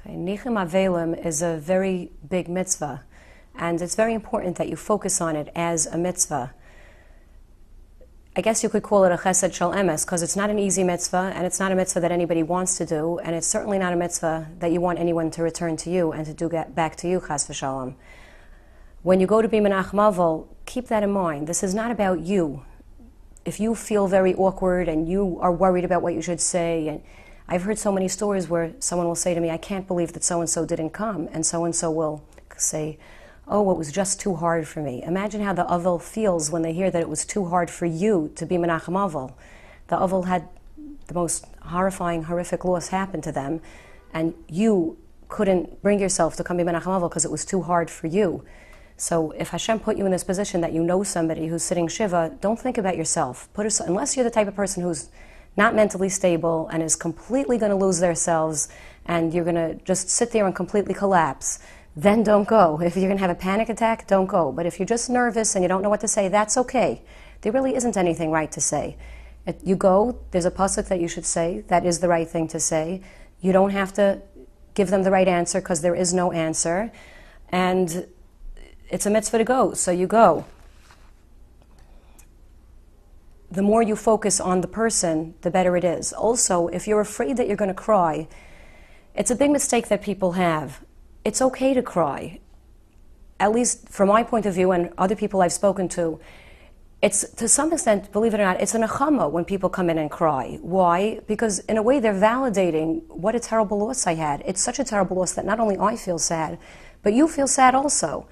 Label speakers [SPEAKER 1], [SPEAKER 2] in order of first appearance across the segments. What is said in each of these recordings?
[SPEAKER 1] Okay, Nichum Avelim is a very big mitzvah, and it's very important that you focus on it as a mitzvah. I guess you could call it a chesed shel emes, because it's not an easy mitzvah, and it's not a mitzvah that anybody wants to do, and it's certainly not a mitzvah that you want anyone to return to you and to do back to you, chas v'shalom. When you go to be menachmavel, keep that in mind. This is not about you. If you feel very awkward and you are worried about what you should say, and I've heard so many stories where someone will say to me, I can't believe that so-and-so didn't come, and so-and-so will say, oh, it was just too hard for me. Imagine how the Avel feels when they hear that it was too hard for you to be Menachem Avel. The Avel had the most horrifying, horrific loss happen to them, and you couldn't bring yourself to come be Menachem Avel because it was too hard for you. So if Hashem put you in this position that you know somebody who's sitting Shiva, don't think about yourself. Unless you're the type of person who's not mentally stable and is completely going to lose themselves and you're going to just sit there and completely collapse, then don't go. If you're going to have a panic attack, don't go. But if you're just nervous and you don't know what to say, that's okay. There really isn't anything right to say. You go, there's a pasuk that you should say, that is the right thing to say. You don't have to give them the right answer because there is no answer. And it's a mitzvah to go, so you go. The more you focus on the person, the better it is. Also, if you're afraid that you're going to cry, it's a big mistake that people have. It's okay to cry. At least from my point of view and other people I've spoken to, it's to some extent, believe it or not, it's a Nechamah when people come in and cry. Why? Because in a way they're validating what a terrible loss I had. It's such a terrible loss that not only I feel sad, but you feel sad also.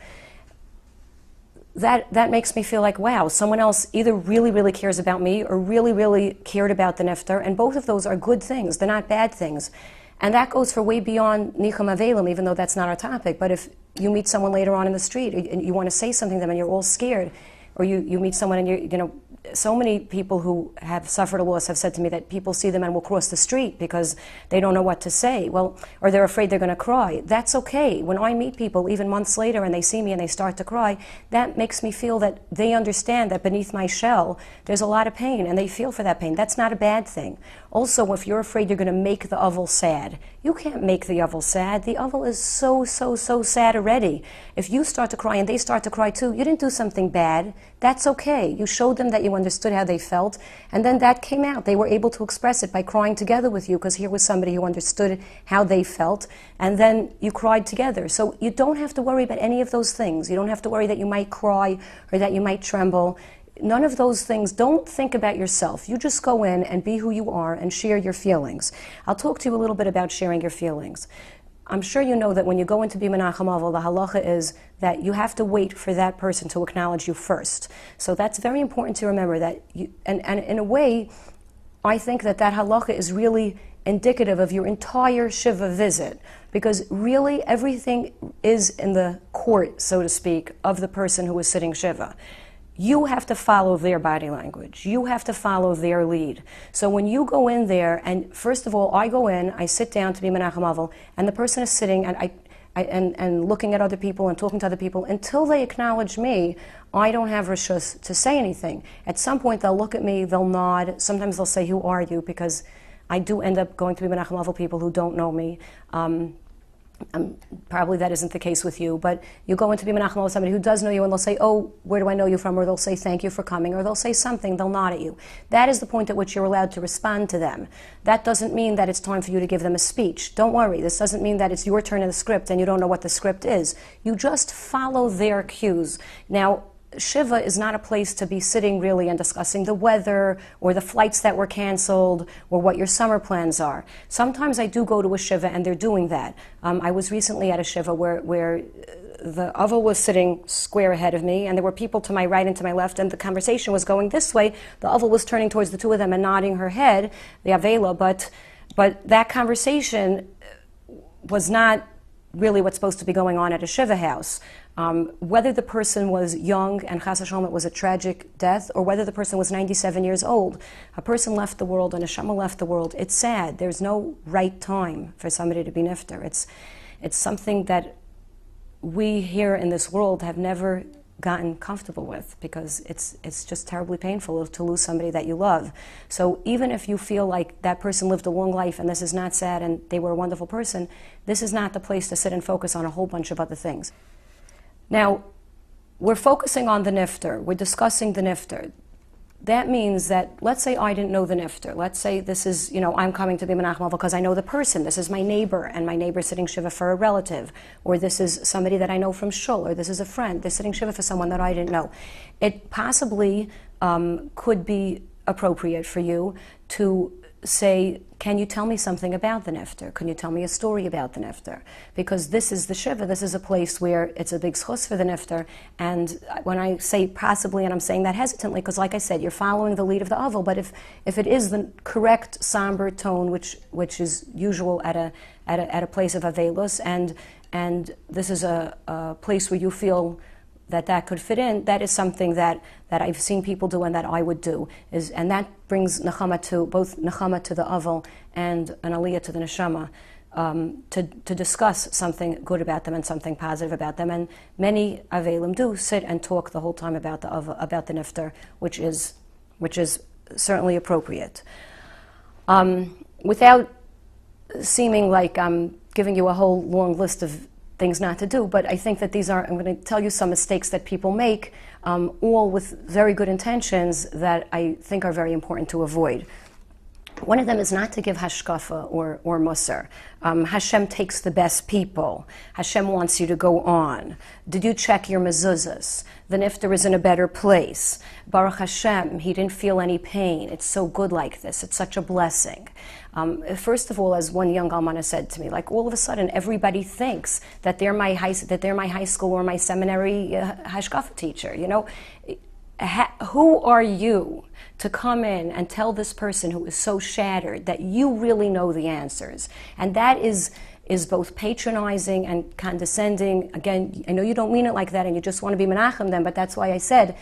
[SPEAKER 1] That makes me feel like, wow, someone else either really, really cares about me or really, really cared about the niftar, and both of those are good things. They're not bad things. And that goes for way beyond Nichum Avelim, even though that's not our topic. But if you meet someone later on in the street and you want to say something to them and you're all scared, or you meet someone and you know, so many people who have suffered a loss have said to me that people see them and will cross the street because they don't know what to say, well, or they're afraid they're going to cry. That's okay. When I meet people, even months later, and they see me and they start to cry, that makes me feel that they understand that beneath my shell, there's a lot of pain, and they feel for that pain. That's not a bad thing. Also, if you're afraid you're going to make the Avel sad, you can't make the Avel sad. The Avel is so sad already. If you start to cry and they start to cry too, you didn't do something bad. That's okay. You showed them that you understood how they felt, and then that came out. They were able to express it by crying together with you, because here was somebody who understood how they felt, and then you cried together. So you don't have to worry about any of those things. You don't have to worry that you might cry or that you might tremble. None of those things. Don't think about yourself. You just go in and be who you are and share your feelings. I'll talk to you a little bit about sharing your feelings. I'm sure you know that when you go into be Menachem Avel, the halacha is that you have to wait for that person to acknowledge you first. So that's very important to remember that you, and in a way, I think that halacha is really indicative of your entire Shiva visit, because really everything is in the court, so to speak, of the person who is sitting Shiva. You have to follow their body language. You have to follow their lead. So when you go in there, and first of all, I go in, I sit down to be Menachem Avel, and the person is sitting and looking at other people and talking to other people. Until they acknowledge me, I don't have reshus to say anything. At some point, they'll look at me, they'll nod. Sometimes they'll say, "Who are you?" Because I do end up going to be Menachem Avel people who don't know me. Probably that isn't the case with you, but you go into be Menachem Avel with somebody who does know you, and they'll say, "Oh, where do I know you from?" Or they'll say, "Thank you for coming," or they'll say something, they'll nod at you. That is the point at which you're allowed to respond to them. That doesn't mean that it's time for you to give them a speech. Don't worry, this doesn't mean that it's your turn in the script and you don't know what the script is. You just follow their cues. Now, Shiva is not a place to be sitting really and discussing the weather or the flights that were canceled or what your summer plans are. Sometimes I do go to a Shiva and they're doing that. I was recently at a Shiva where the Avel was sitting square ahead of me, and there were people to my right and to my left, and the conversation was going this way. The Avel was turning towards the two of them and nodding her head, the Avela, but that conversation was not really what's supposed to be going on at a Shiva house. Whether the person was young and chas v'shalom it was a tragic death, or whether the person was 97 years old, a person left the world, a Nechamah left the world. It's sad. There's no right time for somebody to be nifter. It's something that we here in this world have never gotten comfortable with, because it's just terribly painful to lose somebody that you love. So even if you feel like that person lived a long life and this is not sad and they were a wonderful person, this is not the place to sit and focus on a whole bunch of other things. Now, we're focusing on the nifter, we're discussing the nifter. That means that, let's say I didn't know the nifter. Let's say this is, I'm coming to be Nechamah because I know the person. This is my neighbor, and my neighbor's sitting Shiva for a relative. Or this is somebody that I know from shul, or this is a friend. They're sitting Shiva for someone that I didn't know. It possibly could be appropriate for you to say, can you tell me something about the nifter? Can you tell me a story about the nifter? Because this is the Shiva, this is a place where it's a big schus for the nifter. And when I say possibly, and I'm saying that hesitantly, because like I said, you're following the lead of the aval, but if it is the correct somber tone, which is usual at a place of avelus, and this is a place where you feel that could fit in, that is something that I've seen people do and that I would do. And that brings Nechamah to, both Nechamah to the Aval and an Aliyah to the Nechamah, to discuss something good about them and something positive about them. And many Avelim do sit and talk the whole time about the Aval, about the Nifter, which is certainly appropriate. Without seeming like I'm giving you a whole long list of things not to do, but I think that I'm going to tell you some mistakes that people make, all with very good intentions that I think are very important to avoid. One of them is not to give hashkafa or musar. Hashem takes the best people. Hashem wants you to go on. Did you check your mezuzahs? The nifter is in a better place. Baruch Hashem, he didn't feel any pain. It's so good like this. It's such a blessing. First of all, as one young almana said to me, like all of a sudden everybody thinks that they're my high school or my seminary hashkafa teacher. Who are you to come in and tell this person who is so shattered that you really know the answers? And that is both patronizing and condescending. Again, I know you don't mean it like that and you just want to be menachem them, but that's why I said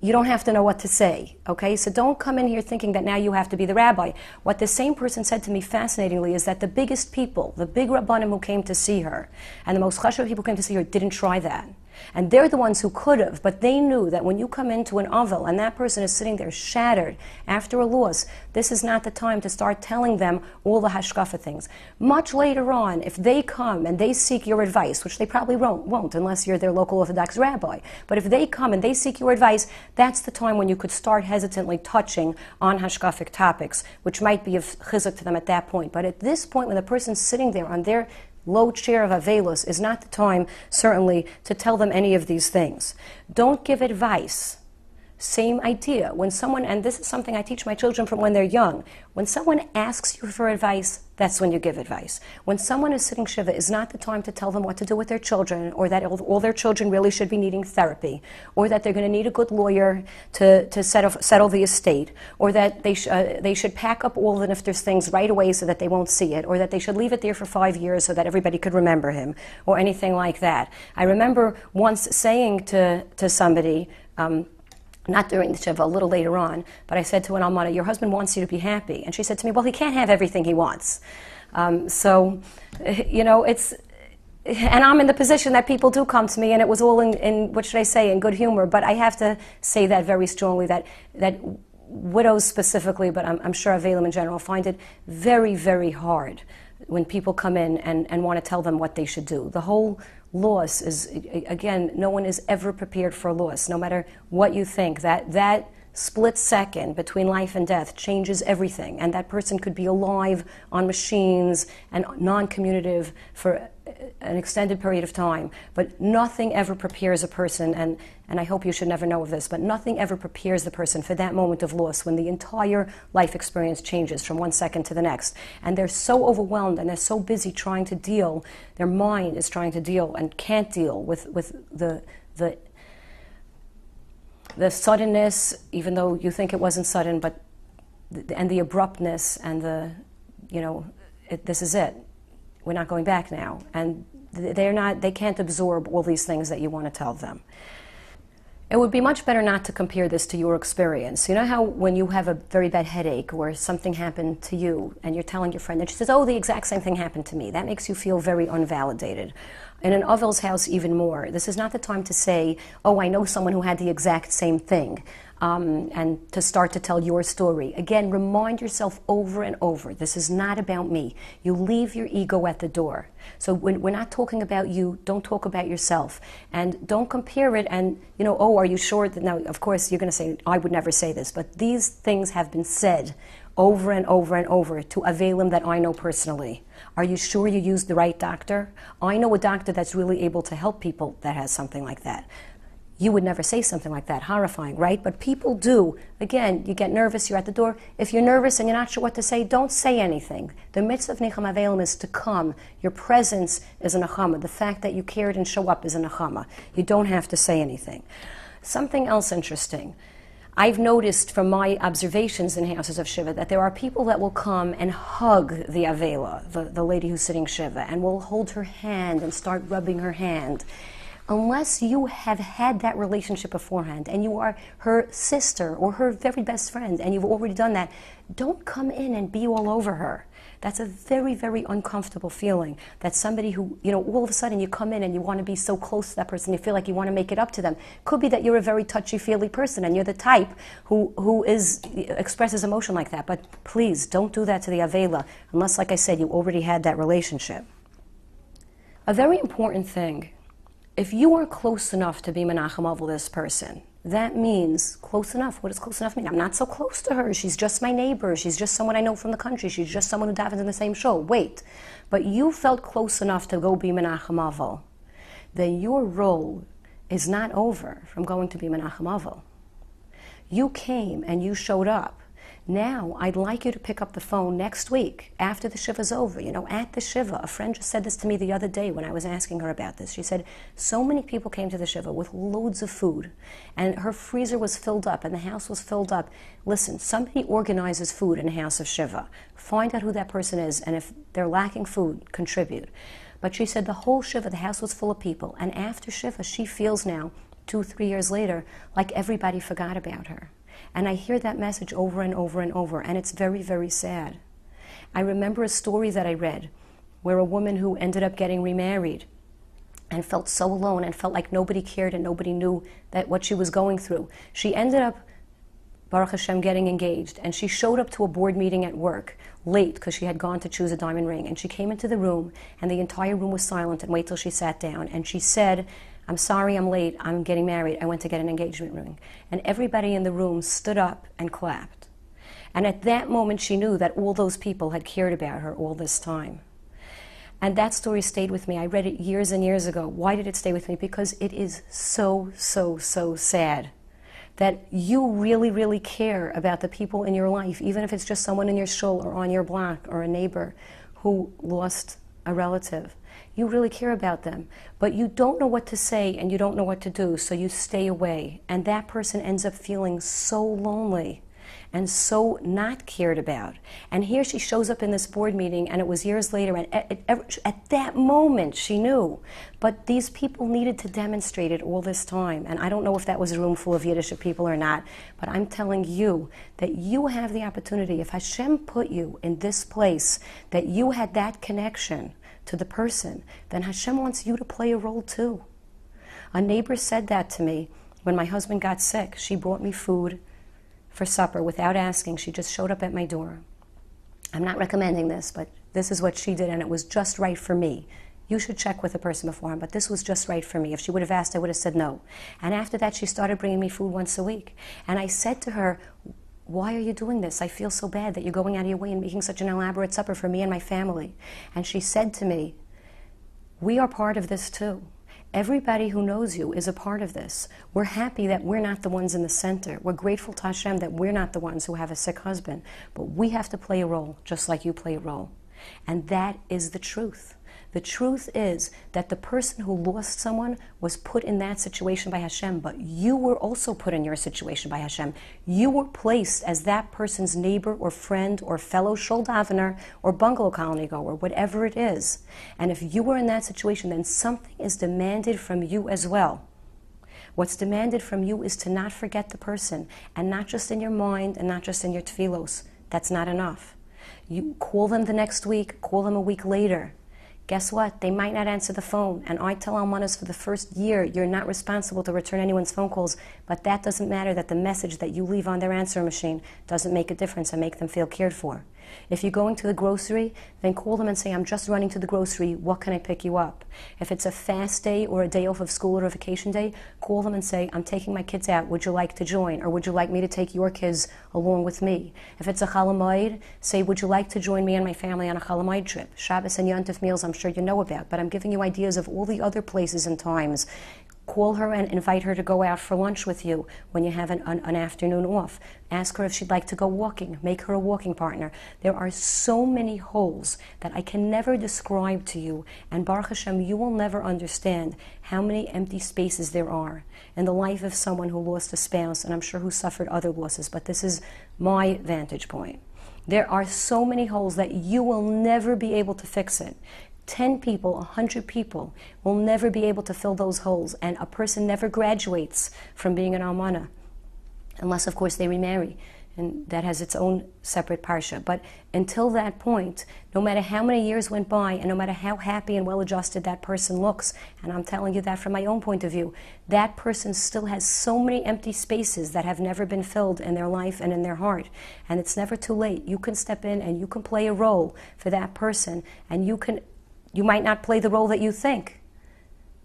[SPEAKER 1] you don't have to know what to say, okay? So don't come in here thinking that now you have to be the rabbi. What the same person said to me fascinatingly is that the biggest people, the big rabbanim who came to see her, and the most chashuv people who came to see her, didn't try that. And they're the ones who could have, but they knew that when you come into an avel and that person is sitting there shattered after a loss, this is not the time to start telling them all the hashkafa things. Much later on, if they come and they seek your advice, which they probably won't unless you're their local Orthodox rabbi, but if they come and they seek your advice, that's the time when you could start hesitantly touching on hashkafic topics, which might be of chizuk to them at that point. But at this point, when the person's sitting there on their low chair of avelus, is not the time, certainly, to tell them any of these things. Don't give advice. Same idea. When someone, and this is something I teach my children from when they're young, when someone asks you for advice, that's when you give advice. When someone is sitting Shiva, is not the time to tell them what to do with their children, or that all their children really should be needing therapy, or that they're going to need a good lawyer to settle the estate, or that they should pack up all the nifter's things right away so that they won't see it, or that they should leave it there for 5 years so that everybody could remember him, or anything like that. I remember once saying to somebody, not during the Shiva, a little later on, but I said to an almana, your husband wants you to be happy. And she said to me, well, he can't have everything he wants. It's, and I'm in the position that people do come to me, and it was all in what should I say, in good humor, but I have to say that very strongly, that widows specifically, but I'm sure Avelim in general, find it very, very hard when people come in and want to tell them what they should do. The whole loss is, again, no one is ever prepared for a loss, no matter what you think. That split second between life and death changes everything, and that person could be alive on machines and non-communicative for an extended period of time, but nothing ever prepares a person, and I hope you should never know of this, but nothing ever prepares the person for that moment of loss when the entire life experience changes from one second to the next. And they're so overwhelmed and they're so busy trying to deal, their mind is trying to deal and can't deal with the suddenness, even though you think it wasn't sudden, but and the abruptness and this is it. We're not going back now. And they can't absorb all these things that you want to tell them. It would be much better not to compare this to your experience. You know how when you have a very bad headache or something happened to you and you're telling your friend and she says, oh, the exact same thing happened to me. That makes you feel very unvalidated. In an Avel's house, even more. This is not the time to say, oh, I know someone who had the exact same thing, and to start to tell your story. Again, remind yourself over and over, this is not about me. You leave your ego at the door. So when we're not talking about you, don't talk about yourself. And don't compare it and, oh, are you sure that, now, of course, you're going to say, I would never say this, but these things have been said over and over and over to Avelim that I know personally. Are you sure you used the right doctor? I know a doctor that's really able to help people that has something like that. You would never say something like that. Horrifying, right? But people do. Again, you get nervous, you're at the door. If you're nervous and you're not sure what to say, don't say anything. The mitzvah of Nichum Avelim is to come. Your presence is a Nechamah. The fact that you cared and show up is a Nechamah. You don't have to say anything. Something else interesting. I've noticed from my observations in houses of Shiva that there are people that will come and hug the Avela, the lady who's sitting Shiva, and will hold her hand and start rubbing her hand. Unless you have had that relationship beforehand and you are her sister or her very best friend and you've already done that, don't come in and be all over her. That's a very, very uncomfortable feeling, that somebody who, all of a sudden you come in and you want to be so close to that person, you feel like you want to make it up to them. Could be that you're a very touchy-feely person and you're the type who expresses emotion like that. But please, don't do that to the Avela, unless, like I said, you already had that relationship. A very important thing, if you are close enough to be Menachem of this person, that means close enough. What does close enough mean? I'm not so close to her. She's just my neighbor. She's just someone I know from the country. She's just someone who davens in the same show. Wait. But you felt close enough to go be Menachem Avel. Then your role is not over from going to be Menachem Avel. You came and you showed up. Now, I'd like you to pick up the phone next week, after the Shiva's over, at the Shiva. A friend just said this to me the other day when I was asking her about this. She said, so many people came to the Shiva with loads of food, and her freezer was filled up, and the house was filled up. Listen, somebody organizes food in a house of Shiva. Find out who that person is, and if they're lacking food, contribute. But she said the whole Shiva, the house was full of people, and after Shiva, she feels now, 2-3 years later, like everybody forgot about her. And I hear that message over and over and over, and it's very, very sad. I remember a story that I read where a woman who ended up getting remarried and felt so alone and felt like nobody cared and nobody knew that what she was going through. She ended up, Baruch Hashem, getting engaged, and she showed up to a board meeting at work late because she had gone to choose a diamond ring. And she came into the room, and the entire room was silent, and wait till she sat down. And she said, I'm sorry I'm late, I'm getting married, I went to get an engagement ring. And everybody in the room stood up and clapped. And at that moment she knew that all those people had cared about her all this time. And that story stayed with me. I read it years and years ago. Why did it stay with me? Because it is so, so, so sad that you really, really care about the people in your life, even if it's just someone in your shul or on your block or a neighbor who lost a relative. You really care about them, but you don't know what to say and you don't know what to do, so you stay away. And that person ends up feeling so lonely and so not cared about. And here she shows up in this board meeting, and it was years later, and at that moment she knew. But these people needed to demonstrate it all this time. And I don't know if that was a room full of Yiddish people or not, but I'm telling you that you have the opportunity, if Hashem put you in this place, that you had that connection to the person, then Hashem wants you to play a role too. A neighbor said that to me when my husband got sick. She brought me food for supper without asking. She just showed up at my door. I'm not recommending this, but this is what she did, and it was just right for me. You should check with the person beforehand, but this was just right for me. If she would have asked, I would have said no. And after that, she started bringing me food once a week. And I said to her, why are you doing this? I feel so bad that you're going out of your way and making such an elaborate supper for me and my family. And she said to me, we are part of this too. Everybody who knows you is a part of this. We're happy that we're not the ones in the center. We're grateful to Hashem that we're not the ones who have a sick husband. But we have to play a role just like you play a role. And that is the truth. The truth is that the person who lost someone was put in that situation by Hashem, but you were also put in your situation by Hashem. You were placed as that person's neighbor or friend or fellow shul davener or bungalow colony goer, whatever it is. And if you were in that situation, then something is demanded from you as well. What's demanded from you is to not forget the person, and not just in your mind and not just in your tefillos. That's not enough. You call them the next week, call them a week later. Guess what? They might not answer the phone. And I tell almanas for the first year, you're not responsible to return anyone's phone calls, but that doesn't matter. That the message that you leave on their answer machine doesn't make a difference and make them feel cared for. If you're going to the grocery, then call them and say, I'm just running to the grocery, what can I pick you up? If it's a fast day or a day off of school or a vacation day, call them and say, I'm taking my kids out, would you like to join? Or would you like me to take your kids along with me? If it's a Chalamayid, say, would you like to join me and my family on a Chalamayid trip? Shabbos and Yontif meals I'm sure you know about, but I'm giving you ideas of all the other places and times. Call her and invite her to go out for lunch with you when you have an afternoon off. Ask her if she'd like to go walking. Make her a walking partner. There are so many holes that I can never describe to you, and Baruch Hashem, you will never understand how many empty spaces there are in the life of someone who lost a spouse, and I'm sure who suffered other losses, but this is my vantage point. There are so many holes that you will never be able to fix it. 10 people, 100 people will never be able to fill those holes, and a person never graduates from being an almana, unless of course they remarry, and that has its own separate parsha. But until that point, no matter how many years went by, and no matter how happy and well-adjusted that person looks, and I'm telling you that from my own point of view, that person still has so many empty spaces that have never been filled in their life and in their heart. And it's never too late. You can step in and you can play a role for that person, and you might not play the role that you think.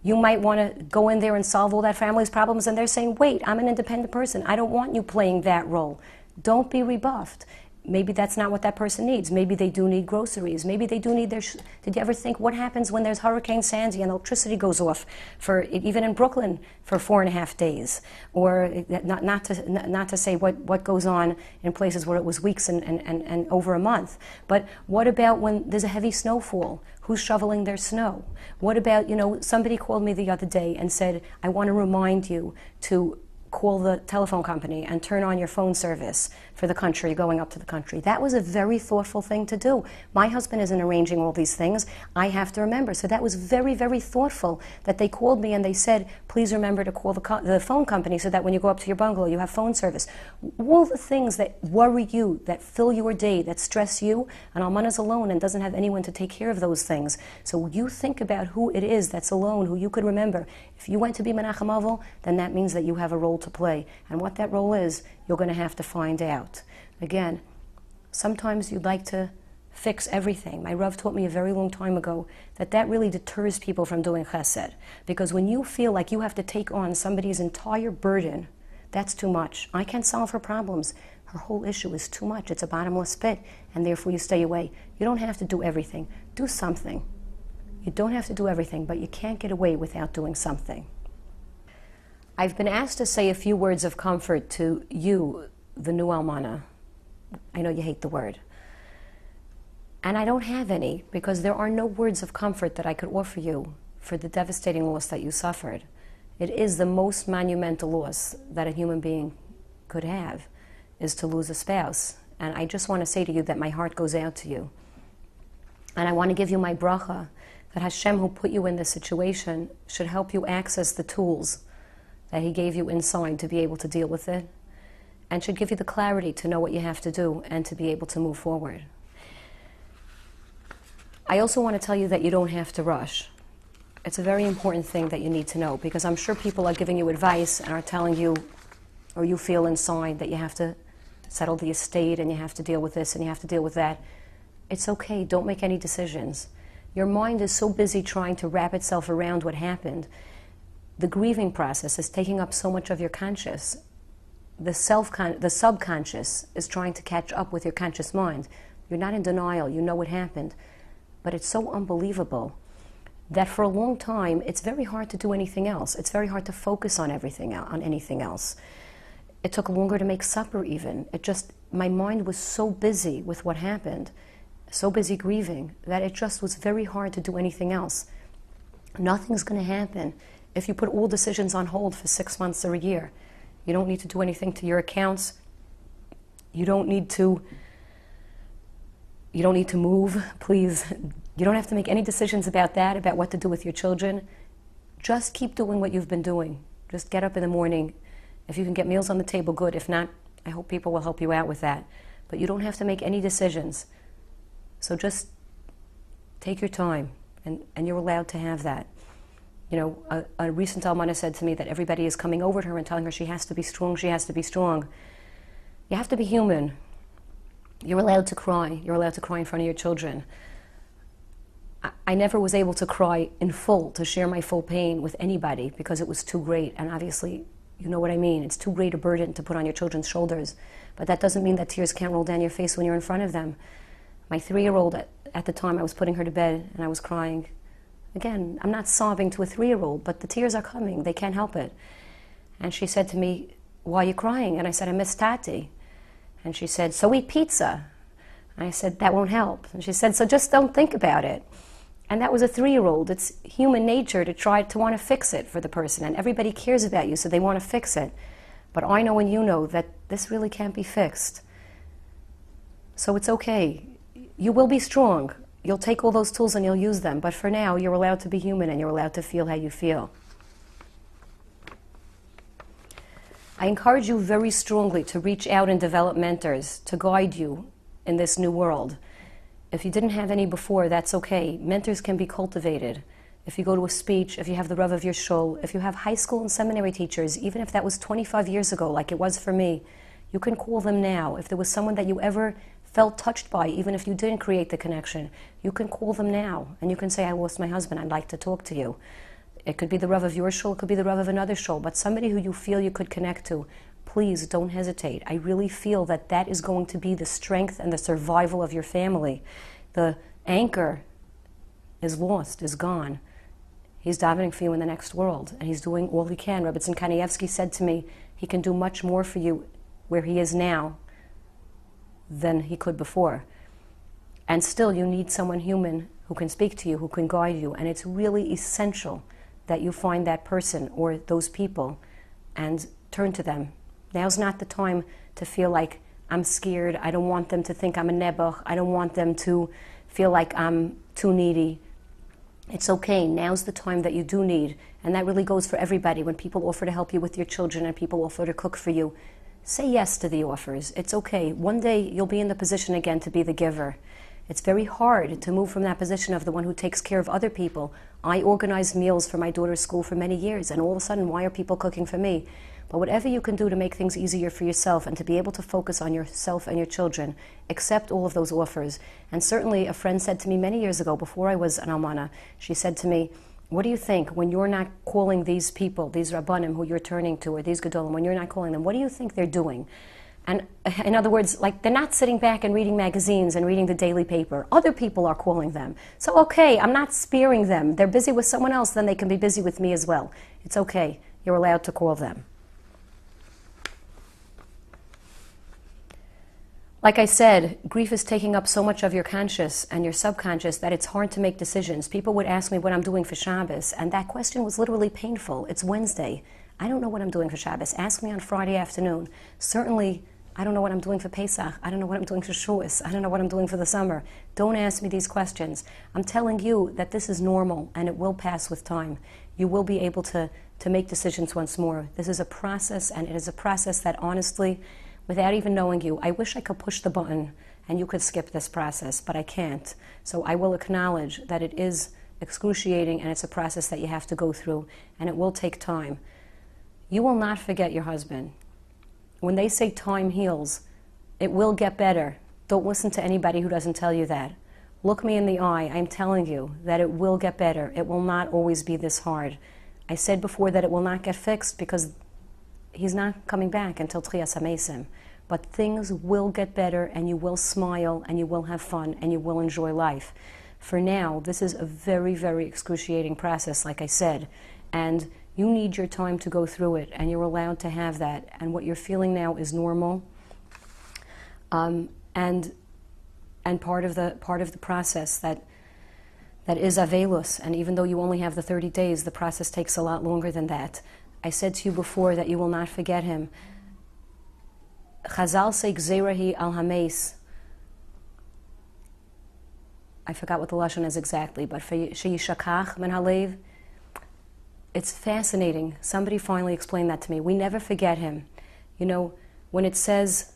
[SPEAKER 1] You might want to go in there and solve all that family's problems, and they're saying, wait, I'm an independent person. I don't want you playing that role. Don't be rebuffed. Maybe that's not what that person needs. Maybe they do need groceries. Maybe they do need their... Did you ever think what happens when there's Hurricane Sandy and electricity goes off, for even in Brooklyn, for 4.5 days? Or not to say what goes on in places where it was weeks and over a month. But what about when there's a heavy snowfall? Who's shoveling their snow? What about, somebody called me the other day and said, I want to remind you to call the telephone company and turn on your phone service for the country, going up to the country. That was a very thoughtful thing to do. My husband isn't arranging all these things. I have to remember. So that was very, very thoughtful that they called me and they said, please remember to call the phone company so that when you go up to your bungalow, you have phone service. All the things that worry you, that fill your day, that stress you, and Almana's alone and doesn't have anyone to take care of those things. So you think about who it is that's alone, who you could remember. If you went to be Nechamah, then that means that you have a role to play. And what that role is, you're going to have to find out. Again, sometimes you'd like to fix everything. My Rav taught me a very long time ago that really deters people from doing chesed. Because when you feel like you have to take on somebody's entire burden, that's too much. I can't solve her problems. Her whole issue is too much. It's a bottomless pit, and therefore you stay away. You don't have to do everything. Do something. You don't have to do everything, but you can't get away without doing something. I've been asked to say a few words of comfort to you, the new almana. I know you hate the word. And I don't have any, because there are no words of comfort that I could offer you for the devastating loss that you suffered. It is the most monumental loss that a human being could have, is to lose a spouse. And I just want to say to you that my heart goes out to you. And I want to give you my bracha, that Hashem, who put you in this situation, should help you access the tools that He gave you inside to be able to deal with it, and should give you the clarity to know what you have to do and to be able to move forward. I also want to tell you that you don't have to rush. It's a very important thing that you need to know, because I'm sure people are giving you advice and are telling you, or you feel inside, that you have to settle the estate and you have to deal with this and you have to deal with that. It's okay. Don't make any decisions. Your mind is so busy trying to wrap itself around what happened. The grieving process is taking up so much of your conscious. The subconscious is trying to catch up with your conscious mind. You're not in denial. You know what happened. But it's so unbelievable that for a long time, it's very hard to do anything else. It's very hard to focus on anything else. It took longer to make supper even. My mind was so busy with what happened, so busy grieving, that it just was very hard to do anything else. Nothing's going to happen if you put all decisions on hold for 6 months or a year. You don't need to do anything to your accounts. You don't need to move, please. You don't have to make any decisions about that, about what to do with your children. Just keep doing what you've been doing. Just get up in the morning. If you can get meals on the table, good. If not, I hope people will help you out with that. But you don't have to make any decisions. So just take your time, and you're allowed to have that. You know, a recent almana said to me that everybody is coming over to her and telling her she has to be strong, she has to be strong. You have to be human. You're allowed to cry. You're allowed to cry in front of your children. I never was able to cry in full, to share my full pain with anybody, because it was too great. And obviously, you know what I mean. It's too great a burden to put on your children's shoulders. But that doesn't mean that tears can't roll down your face when you're in front of them. My 3-year-old, at the time, I was putting her to bed and I was crying. Again, I'm not sobbing to a 3-year-old, but the tears are coming. They can't help it. And she said to me, "Why are you crying?" And I said, "I miss Tati." And she said, "So eat pizza." And I said, "That won't help." And she said, "So just don't think about it." And that was a 3-year-old. It's human nature to try to want to fix it for the person. And everybody cares about you, so they want to fix it. But I know and you know that this really can't be fixed. So it's okay. You will be strong. You'll take all those tools and you'll use them. But for now, you're allowed to be human and you're allowed to feel how you feel. I encourage you very strongly to reach out and develop mentors to guide you in this new world. If you didn't have any before, that's okay. Mentors can be cultivated. If you go to a speech, if you have the Rav of your shul, if you have high school and seminary teachers, even if that was 25 years ago, like it was for me, you can call them now. If there was someone that you ever felt touched by, even if you didn't create the connection, you can call them now. And you can say, "I lost my husband, I'd like to talk to you." It could be the Rav of your shul, it could be the Rav of another shul, but somebody who you feel you could connect to, please don't hesitate. I really feel that that is going to be the strength and the survival of your family. The anchor is lost, is gone. He's davening for you in the next world, and he's doing all he can. Rabbi Stefansky said to me, he can do much more for you where he is now than he could before. And still, you need someone human who can speak to you, who can guide you, and it's really essential that you find that person or those people and turn to them. Now's not the time to feel like I'm scared. I don't want them to think I'm a nebuch. I don't want them to feel like I'm too needy. It's okay. Now's the time that you do need. And that really goes for everybody. When people offer to help you with your children and people offer to cook for you, say yes to the offers. It's okay. One day you'll be in the position again to be the giver. It's very hard to move from that position of the one who takes care of other people. I organized meals for my daughter's school for many years, and all of a sudden, why are people cooking for me? But whatever you can do to make things easier for yourself and to be able to focus on yourself and your children, accept all of those offers. And certainly a friend said to me many years ago, before I was an almana, she said to me, "What do you think when you're not calling these people, these rabbanim who you're turning to, or these gedolim, when you're not calling them, what do you think they're doing?" And in other words, like, they're not sitting back and reading magazines and reading the daily paper. Other people are calling them. So, okay, I'm not sparing them. They're busy with someone else, then they can be busy with me as well. It's okay. You're allowed to call them. Like I said, grief is taking up so much of your conscious and your subconscious that it's hard to make decisions. People would ask me what I'm doing for Shabbos, and that question was literally painful. It's Wednesday. I don't know what I'm doing for Shabbos. Ask me on Friday afternoon. Certainly, I don't know what I'm doing for Pesach. I don't know what I'm doing for Shavuos. I don't know what I'm doing for the summer. Don't ask me these questions. I'm telling you that this is normal and it will pass with time. You will be able to make decisions once more. This is a process, and it is a process that honestly, without even knowing you, I wish I could push the button and you could skip this process, but I can't. So I will acknowledge that it is excruciating and it's a process that you have to go through, and it will take time. You will not forget your husband. When they say time heals, it will get better. Don't listen to anybody who doesn't tell you that. Look me in the eye. I'm telling you that it will get better. It will not always be this hard. I said before that it will not get fixed because he's not coming back until Tchias HaMesim. But things will get better, and you will smile, and you will have fun, and you will enjoy life. For now, this is a very, very excruciating process, like I said. And you need your time to go through it, and you're allowed to have that. And what you're feeling now is normal, and part of the process that is avelus. And even though you only have the 30 days, the process takes a lot longer than that. I said to you before that you will not forget him. Chazal say gzeirahi al hameis. I forgot what the lashon is exactly, but sheyishakach min halev. it's fascinating. Somebody finally explained that to me. We never forget him. You know, when it says,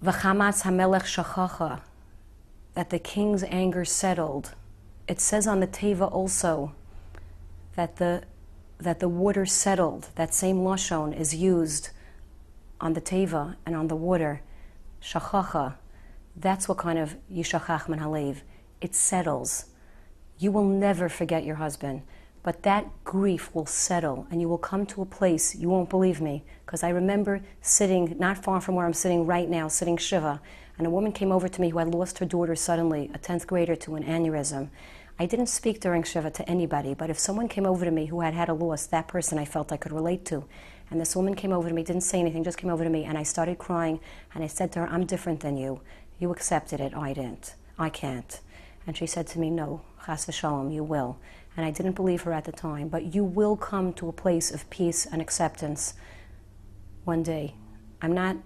[SPEAKER 1] V'chamatz hamelech shachacha, that the king's anger settled, it says on the teva also that the water settled. That same lashon is used on the teva and on the water. Shachacha. That's what kind of yishachach min halev. It settles. You will never forget your husband, but that grief will settle, and you will come to a place, you won't believe me, because I remember sitting not far from where I'm sitting right now, sitting Shiva, and a woman came over to me who had lost her daughter suddenly, a 10th grader, to an aneurysm. I didn't speak during Shiva to anybody, but if someone came over to me who had had a loss, that person I felt I could relate to. And this woman came over to me, didn't say anything, just came over to me, and I started crying, and I said to her, I'm different than you. You accepted it, I didn't. I can't. And she said to me, no, chas v'shalom, you will. And I didn't believe her at the time, but you will come to a place of peace and acceptance one day. I'm not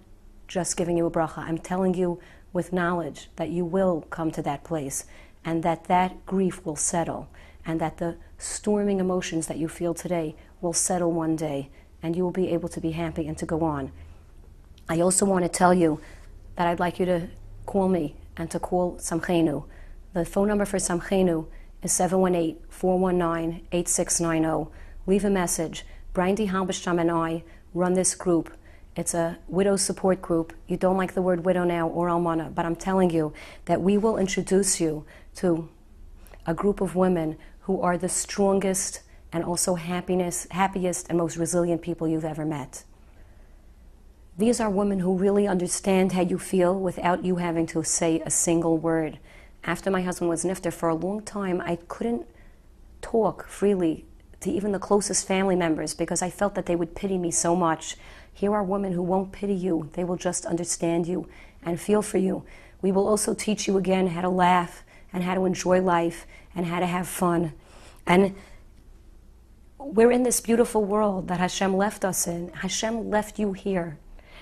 [SPEAKER 1] just giving you a bracha. I'm telling you with knowledge that you will come to that place, and that grief will settle, and that the storming emotions that you feel today will settle one day, and you will be able to be happy and to go on. I also want to tell you that I'd like you to call me and to call Samchenu. The phone number for Samchenu is 718-419-8690. Leave a message. Brian D. Halberstam and I run this group. It's a widow support group. You don't like the word widow now or almana, but I'm telling you that we will introduce you to a group of women who are the strongest and also happiest and most resilient people you've ever met. These are women who really understand how you feel without you having to say a single word. After my husband was nifter, for a long time, I couldn't talk freely to even the closest family members because I felt that they would pity me so much. Here are women who won't pity you. They will just understand you and feel for you. We will also teach you again how to laugh and how to enjoy life and how to have fun. And we're in this beautiful world that Hashem left us in. Hashem left you here.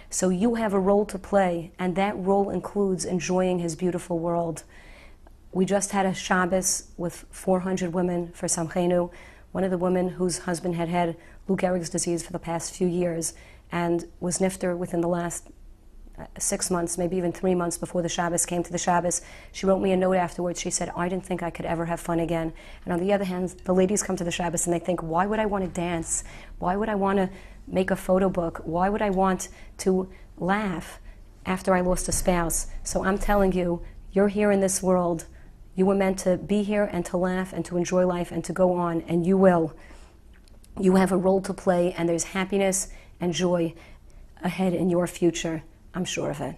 [SPEAKER 1] So you have a role to play, and that role includes enjoying His beautiful world. We just had a Shabbos with 400 women for Samchenu. One of the women whose husband had had Lou Gehrig's disease for the past few years and was nifter within the last 6 months, maybe even 3 months before the Shabbos came to the Shabbos. She wrote me a note afterwards. She said, I didn't think I could ever have fun again. And on the other hand, the ladies come to the Shabbos and they think, why would I want to dance? Why would I want to make a photo book? Why would I want to laugh after I lost a spouse? So I'm telling you, you're here in this world. You were meant to be here and to laugh and to enjoy life and to go on, and you will. You have a role to play, and there's happiness and joy ahead in your future. I'm sure of it.